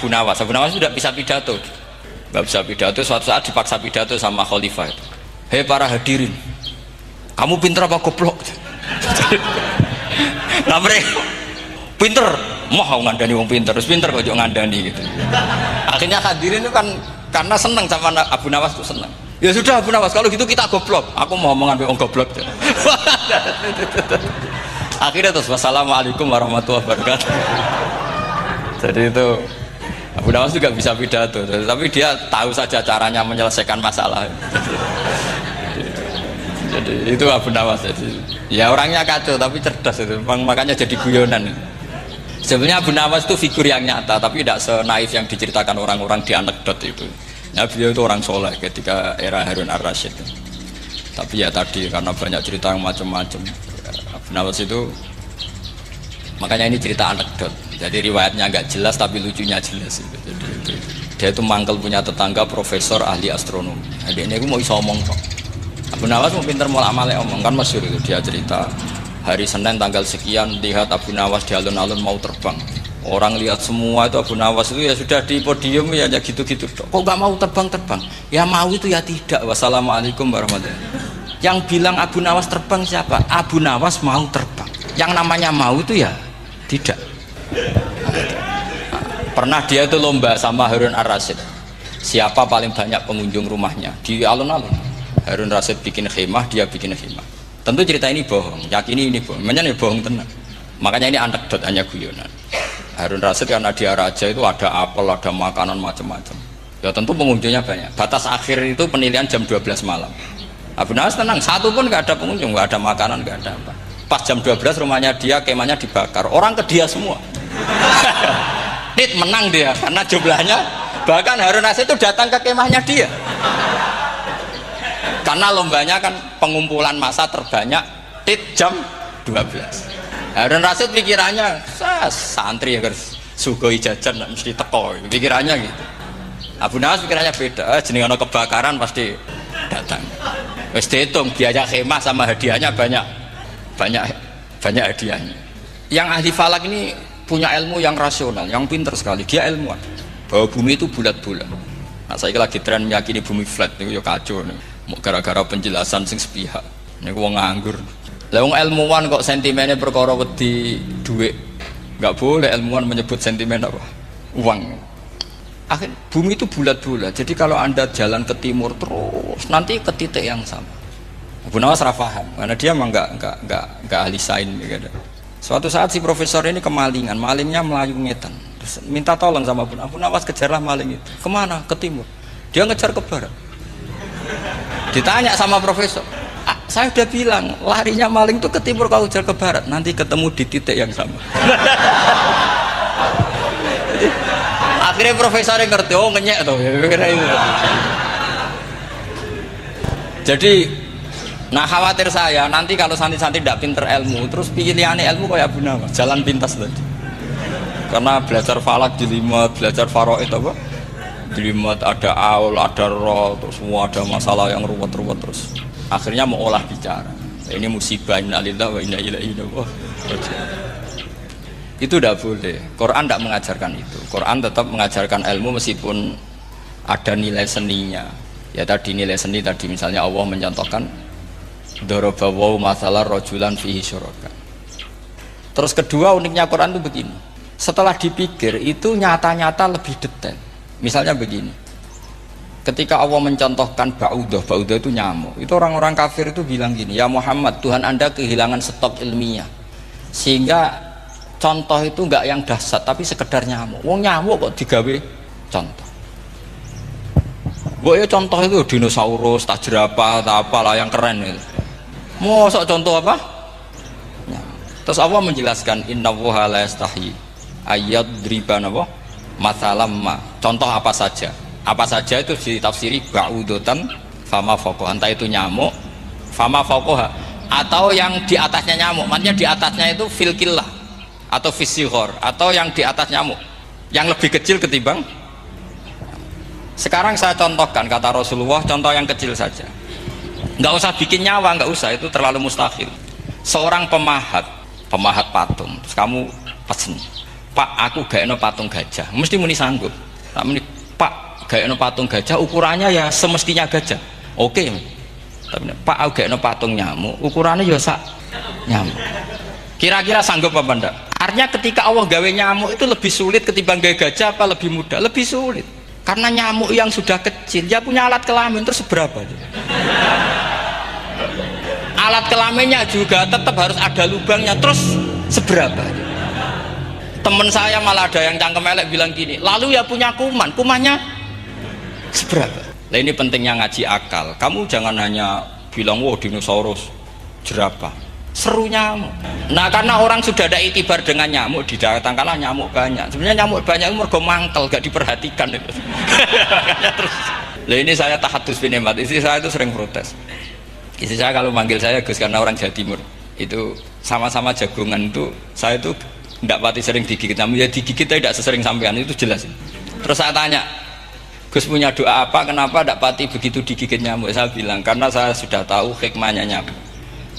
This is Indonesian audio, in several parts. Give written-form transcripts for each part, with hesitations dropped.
Abu Nawas. Abu Nawas sudah bisa pidato, nggak bisa pidato. Suatu saat dipaksa pidato sama khalifah itu. Hei para hadirin, kamu pinter apa goblok? Nah mereka pinter, mau ngandani wong pinter, terus pinter kok ngandani gitu. Akhirnya hadirin itu kan karena seneng sama Abu Nawas itu seneng. Ya sudah Abu Nawas, kalau gitu kita goblok. Aku mau mengambil wong goblok. Akhirnya terus wassalamualaikum warahmatullahi wabarakatuh. Jadi itu Abu Nawas juga bisa pidato, tapi dia tahu saja caranya menyelesaikan masalah. Jadi itu Abu Nawas. Jadi ya orangnya kacau tapi cerdas itu, makanya jadi guyonan. Sebenarnya Abu Nawas itu figur yang nyata, tapi tidak senaif yang diceritakan orang-orang di anekdot itu. Nah, beliau itu orang soleh ketika era Harun ar-Rasyid. Tapi ya tadi karena banyak cerita yang macam-macam. Abu Nawas itu, makanya ini cerita anekdot. Jadi riwayatnya agak jelas tapi lucunya jelas. Jadi dia itu mangkel punya tetangga profesor ahli astronomi. Jadi ini aku mau iso omong kok. Abu Nawas mau pinter mau amale omong kan masyhur itu, dia cerita hari Senin tanggal sekian lihat Abu Nawas di alun-alun mau terbang. Orang lihat semua itu Abu Nawas itu ya sudah di podium ya gitu-gitu. Kok nggak mau terbang-terbang? Ya mau itu ya tidak. Wassalamualaikum warahmatullahi wabarakatuh. Yang bilang Abu Nawas terbang siapa? Abu Nawas mau terbang. Yang namanya mau itu ya tidak. Pernah dia itu lomba sama Harun ar-Rasyid. Siapa paling banyak pengunjung rumahnya di alun-alun? Harun ar-Rasyid bikin khemah, dia bikin khemah. Tentu cerita ini bohong, yakini ini bohong. Makanya ini bohong tenang. Makanya ini anekdot, hanya guyonan. Harun ar-Rasyid karena dia raja itu ada apel, ada makanan macam-macam. Ya tentu pengunjungnya banyak. Batas akhir itu penilaian jam 12 malam. Abu Nawas tenang, satu pun nggak ada pengunjung, nggak ada makanan, nggak ada apa. Pas jam 12 rumahnya dia, kemahnya dibakar. Orang ke dia semua. Tit menang dia karena jumlahnya. Bahkan Harun ar-Rasyid itu datang ke kemahnya dia. Karena lombanya kan pengumpulan massa terbanyak tit jam 12. Harun ar-Rasyid pikirannya santri ya sugoi jajan mesti teko, pikirannya gitu. Abu Nawas pikirannya beda, jeneng ana kebakaran pasti datang. Wis dihitung biaya khemah sama hadiahnya banyak hadiahnya. Yang ahli falak ini punya ilmu yang rasional, yang pintar sekali. Dia ilmuwan bahwa bumi itu bulat-bulat. Nah, saya lagi tren meyakini bumi flat niku ya kacau nih. Gara-gara penjelasan sing sepihak. Niku wong nganggur. Lah wong ilmuwan kok sentimennya perkara wedi dhuwit. Enggak boleh ilmuwan menyebut sentimen apa? Uang. Akhir bumi itu bulat-bulat. Jadi kalau Anda jalan ke timur terus nanti ke titik yang sama. Abu Nawas ra paham karena dia memang enggak ahli sains gitu. Suatu saat si profesor ini kemalingan, malingnya melayu ngetan. Terus minta tolong sama Abu Nawas, kejarlah maling itu. Kemana? Ke timur. Dia ngejar ke barat. Ditanya sama profesor, saya udah bilang larinya maling itu ke timur, kalau kejar ke barat nanti ketemu di titik yang sama. Akhirnya profesor yang ngerti, oh ngenyek tuh. Jadi, nah khawatir saya nanti kalau santri-santri tidak pinter ilmu, terus pilihannya ilmu kayak Abu Nawas, jalan pintas tadi. Karena belajar falak jelimet, belajar faraid apa? Jelimet ada aul, ada roh, terus semua ada masalah yang ruwet-ruwet terus. Akhirnya mau olah bicara. Ini musibah innalillahi wa inna ilaihi raji'un. Itu tidak boleh. Quran tidak mengajarkan itu. Quran tetap mengajarkan ilmu meskipun ada nilai seninya. Ya tadi nilai seni tadi misalnya Allah mencontohkan daraba wa masalah rajulan fihi syuraka. Terus kedua uniknya Quran itu begini. Setelah dipikir itu nyata-nyata lebih detail. Misalnya begini. Ketika Allah mencontohkan ba'udah itu nyamuk. Itu orang-orang kafir itu bilang gini, ya Muhammad, Tuhan Anda kehilangan stok ilmiah. Sehingga contoh itu enggak yang dahsyat tapi sekedar nyamuk. Wong nyamuk kok digawe contoh. Kok ya contoh itu dinosaurus, tak jerapah, tak apalah yang keren itu. Mosok contoh apa? Nyamuk. Terus Allah menjelaskan innallaha la yastahi ayyadriban apa? Mathalamma. Contoh apa saja? Apa saja itu ditafsiri ba'udotan fama faqoha, entah itu nyamuk fama faqoha atau yang di atasnya nyamuk, maksudnya di atasnya itu filkillah atau fisihor atau yang di atas nyamuk yang lebih kecil ketimbang. Sekarang saya contohkan kata Rasulullah, contoh yang kecil saja, nggak usah bikin nyawa, nggak usah, itu terlalu mustahil. Seorang pemahat patung, terus kamu pesen Pak aku gak ono patung gajah, mesti muni sanggup. Tak muni Pak gak ono patung gajah, ukurannya ya semestinya gajah. Oke. Tapi Pak aku gak ono patung nyamuk, ukurannya ya sak nyamuk. Kira-kira sanggup apa enggak? Artinya ketika Allah gawe nyamuk itu lebih sulit ketimbang gawe gajah apa lebih mudah? Lebih sulit. Karena nyamuk yang sudah kecil dia punya alat kelamin terus seberapa? Alat kelaminnya juga tetap harus ada lubangnya terus seberapa? Temen saya malah ada yang cangkem elek bilang gini, lalu ya punya kuman, kumannya seberapa? Nah ini pentingnya ngaji akal. Kamu jangan hanya bilang wow dinosaurus, jerapah, seru nyamuk. Nah karena orang sudah ada itibar dengan nyamuk, didatangkanlah nyamuk banyak. Sebenarnya nyamuk banyak itu mergo mangkel, gak diperhatikan itu. Terus, nah ini saya tahadus bin Emat, istri saya itu sering protes. Istri saya kalau manggil saya Gus karena orang Jawa Timur itu sama-sama jagongan itu saya itu tidak pati sering digigit nyamuk, ya digigit tidak sesering sampean itu jelas. Terus saya tanya, Gus punya doa apa? Kenapa tidak pati begitu digigit nyamuk? Saya bilang karena saya sudah tahu hikmahnya nyamuk.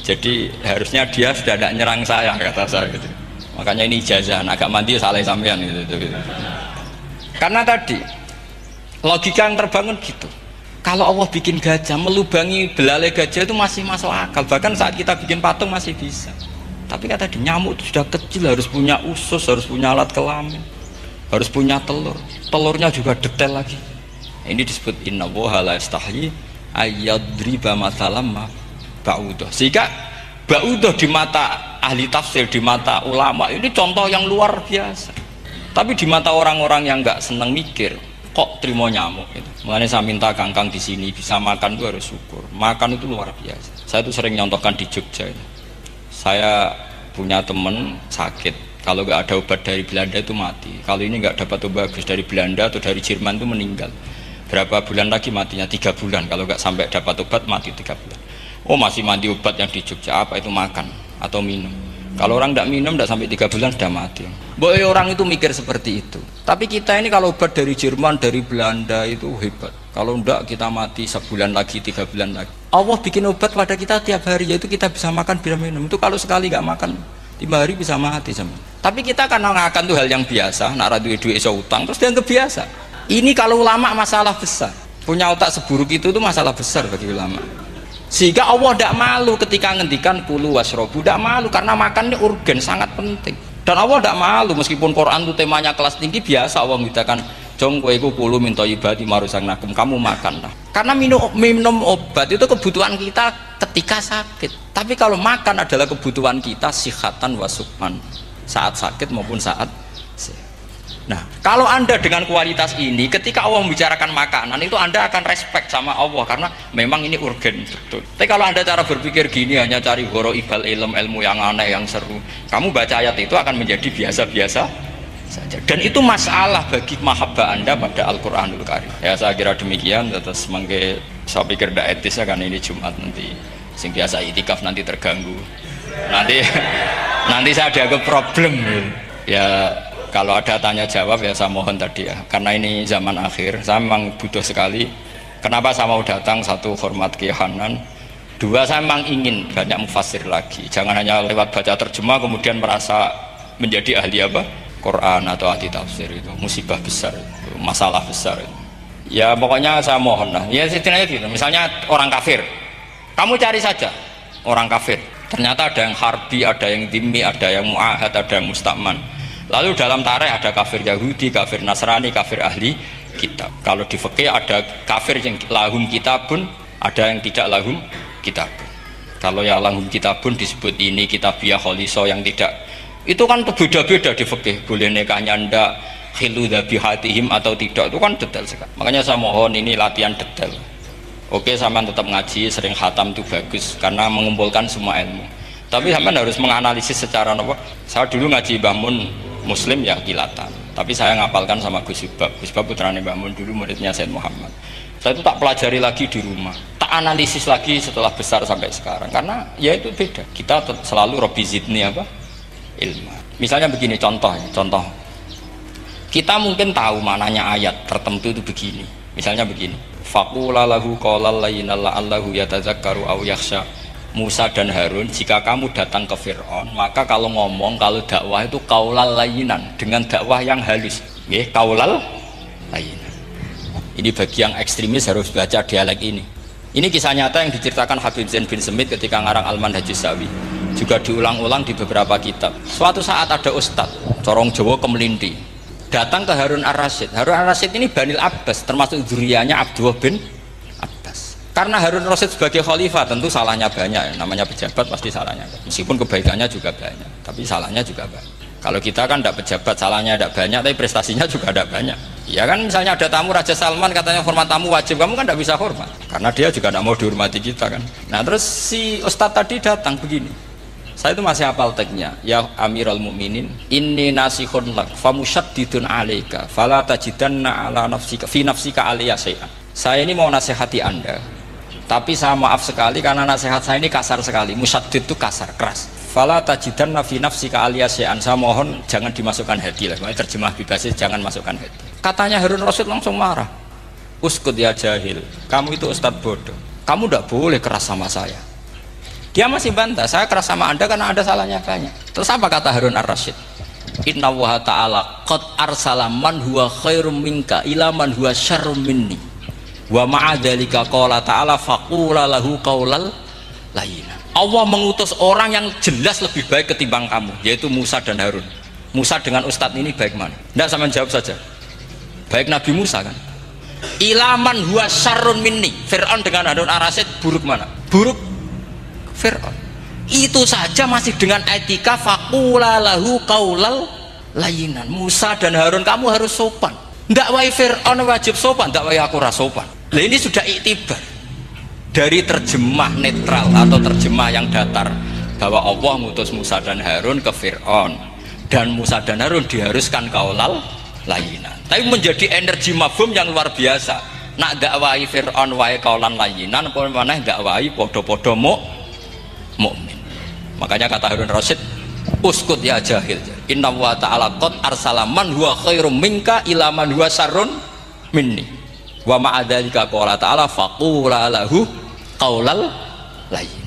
Jadi harusnya dia sudah tidak nyerang saya, kata saya gitu. Makanya ini ijazah, agak mandi salah sampean gitu. Karena tadi logika yang terbangun gitu. Kalau Allah bikin gajah, melubangi belalai gajah itu masih masuk akal. Bahkan saat kita bikin patung masih bisa. Tapi kata tadi nyamuk itu sudah kecil, harus punya usus, harus punya alat kelamin, harus punya telur. Telurnya juga detail lagi. Ini disebut innallaha la yastahyi ayyadriba mathalam ma ba'udah. Sehingga ba'udah di mata ahli tafsir, di mata ulama ini contoh yang luar biasa. Tapi di mata orang-orang yang nggak seneng mikir, kok terima nyamuk itu. Makanya saya minta kangkang di sini bisa makan itu harus syukur. Makan itu luar biasa. Saya itu sering nyontohkan di Jogja ini. Saya punya teman sakit, kalau nggak ada obat dari Belanda itu mati. Kalau ini nggak dapat obat bagus dari Belanda atau dari Jerman itu meninggal. Berapa bulan lagi matinya? 3 bulan. Kalau nggak sampai dapat obat mati 3 bulan. Oh masih mandi obat yang di Jogja, apa itu makan atau minum? Kalau orang tidak minum tidak sampai 3 bulan sudah mati. Boleh orang itu mikir seperti itu. Tapi kita ini kalau obat dari Jerman, dari Belanda itu hebat. Kalau tidak kita mati sebulan lagi, 3 bulan lagi. Allah bikin obat pada kita tiap hari, yaitu kita bisa makan, bisa minum. Itu kalau sekali nggak makan 5 hari bisa mati sama. Tapi kita karena makan itu hal yang biasa, nak duit iso utang terus dianggap biasa. Ini kalau ulama masalah besar. Punya otak seburuk itu masalah besar bagi ulama. Sehingga Allah tidak malu ketika ngendikan kulu wasrobu, tidak malu karena makan ini urgen sangat penting. Dan Allah tidak malu meskipun Quran itu temanya kelas tinggi, biasa Allah mengatakan jong kowe kulu minta ibadi marusang nakum, kamu makanlah. Karena minum obat itu kebutuhan kita ketika sakit. Tapi kalau makan adalah kebutuhan kita sihatan wasukman, saat sakit maupun saat sehat. Nah, kalau Anda dengan kualitas ini, ketika Allah membicarakan makanan itu Anda akan respect sama Allah karena memang ini urgen betul. Tapi kalau Anda cara berpikir gini hanya cari horo ibal ilmu yang aneh yang seru, kamu baca ayat itu akan menjadi biasa-biasa saja. Dan itu masalah bagi mahabbah Anda pada Al-Qur'anul Karim. Ya saya kira demikian. Terus mengke saya pikir tidak etis ya, karena ini Jumat nanti sing biasa itikaf nanti terganggu. Nanti saya ada problem ya. Kalau ada tanya jawab ya saya mohon tadi ya, karena ini zaman akhir saya memang butuh sekali. Kenapa saya mau datang? Satu, hormat Kiai Hanan. Dua, saya memang ingin banyak mufassir lagi, jangan hanya lewat baca terjemah kemudian merasa menjadi ahli apa? Quran atau ahli tafsir. Itu musibah besar, itu masalah besar itu. Ya pokoknya saya mohon lah ya setidaknya gitu. Misalnya orang kafir, kamu cari saja orang kafir, ternyata ada yang harbi, ada yang dhimmi, ada yang mu'ahad, ada yang musta'man. Lalu dalam tarikh ada kafir Yahudi, kafir Nasrani, kafir ahli kitab. Kalau di fikih ada kafir yang lahum kitabun, ada yang tidak lahum kitabun. Kalau yang lahum kitabun disebut ini kitabiah kholiso, yang tidak itu kan berbeda-beda di fikih. Boleh nikahnya ndak, khilu dhabihatihim atau tidak, itu kan detail sekali. Makanya saya mohon ini latihan detail. Oke, sampean tetap ngaji, sering khatam itu bagus karena mengumpulkan semua ilmu. Tapi sampean harus menganalisis secara apa? Saya dulu ngaji Mbah Mun Muslim ya kilatan, tapi saya ngapalkan sama Gus Ibab. Gus Ibab putranya Mbah Mun, dulu muridnya Said Muhammad. Saya itu tak pelajari lagi di rumah, tak analisis lagi setelah besar sampai sekarang, karena ya itu beda. Kita selalu Robbi zidni apa? Ilmu. Misalnya begini contoh, kita mungkin tahu maknanya ayat tertentu itu begini. Misalnya begini, faqula lahu qawlan layyinal la'allahu yatadzakkaru aw yakhsha. Musa dan Harun, jika kamu datang ke Fir'aun, maka kalau ngomong, kalau dakwah itu kaulal layinan, dengan dakwah yang halus. Nggih, kaulal layinan. Ini bagi yang ekstremis harus baca dialek ini. Ini kisah nyata yang diceritakan Habib Zain bin Semit ketika ngarang Al-Manhajus Sawi. Juga diulang-ulang di beberapa kitab. Suatu saat ada ustadz, corong Jawa Kemelinti, datang ke Harun Ar-Rasyid. Harun Ar-Rasyid ini Banil Abbas, termasuk zuriyahnya Abdullah bin Abbas. Karena Harun Ar-Rasyid sebagai khalifah tentu salahnya banyak, namanya pejabat pasti salahnya. Meskipun kebaikannya juga banyak, tapi salahnya juga banyak. Kalau kita kan tidak pejabat, salahnya tidak banyak, tapi prestasinya juga tidak banyak. Ya kan, misalnya ada tamu Raja Salman, katanya hormat tamu wajib, kamu kan tidak bisa hormat, karena dia juga tidak mau dihormati kita kan. Nah terus si ustadz tadi datang begini, saya itu masih hafal teksnya, ya Amirul Mukminin, inni nasihun lak, famusyaddidun alaika, fala tajidanna ala nafsika, fi nafsika aliyah syai'an. Saya ini mau nasihati anda, tapi saya maaf sekali karena nasihat saya ini kasar sekali. Musyaddid itu kasar, keras. Fala tajidanna fi nafsika aliyah syai'an. Saya mohon jangan dimasukkan hati lah. Terjemah bebasnya jangan masukkan hati. Katanya Harun Rasyid langsung marah. Uskut ya jahil, kamu itu ustadz bodoh. Kamu tidak boleh keras sama saya. Dia masih bantah, saya keras sama anda karena ada salahnya banyak. Terus apa kata Harun Ar-Rasyid? Inna wa ta'ala qad arsala man huwa khairum minka ila man huwa syarrum minni wa ma'adhalika qala ta'ala faqula lahu qaulal layyina. Allah mengutus orang yang jelas lebih baik ketimbang kamu, yaitu Musa dan Harun. Musa dengan ustadz ini baik mana? Tidak, sama jawab saja. Baik Nabi Musa kan? Ilaman huwa syarrun minni. Fir'aun dengan Harun Ar-Rasyid buruk mana? Buruk Fir'aun. Itu saja masih dengan etika faqula lahu qaulal layyinan. Musa dan Harun kamu harus sopan. Ndak wae Fir'aun wajib sopan, ndak wae aku ra sopan. Lah ini sudah iktibar dari terjemah netral atau terjemah yang datar bahwa Allah ngutus Musa dan Harun ke Fir'aun dan Musa dan Harun diharuskan kaulal layinan, tapi menjadi energi mafhum yang luar biasa. Nak dakwai Fir'aun wae kaulan layinan, apa maneh dakwai podo-podo mukmin. Makanya kata Harun Rasyid, uskut ya jahil, inna wa ta'ala qad arsala man huwa khairum minka ila man huwa syarrun minni wa ma'adzalika qala ta'ala faqula lahu qaulal layyin.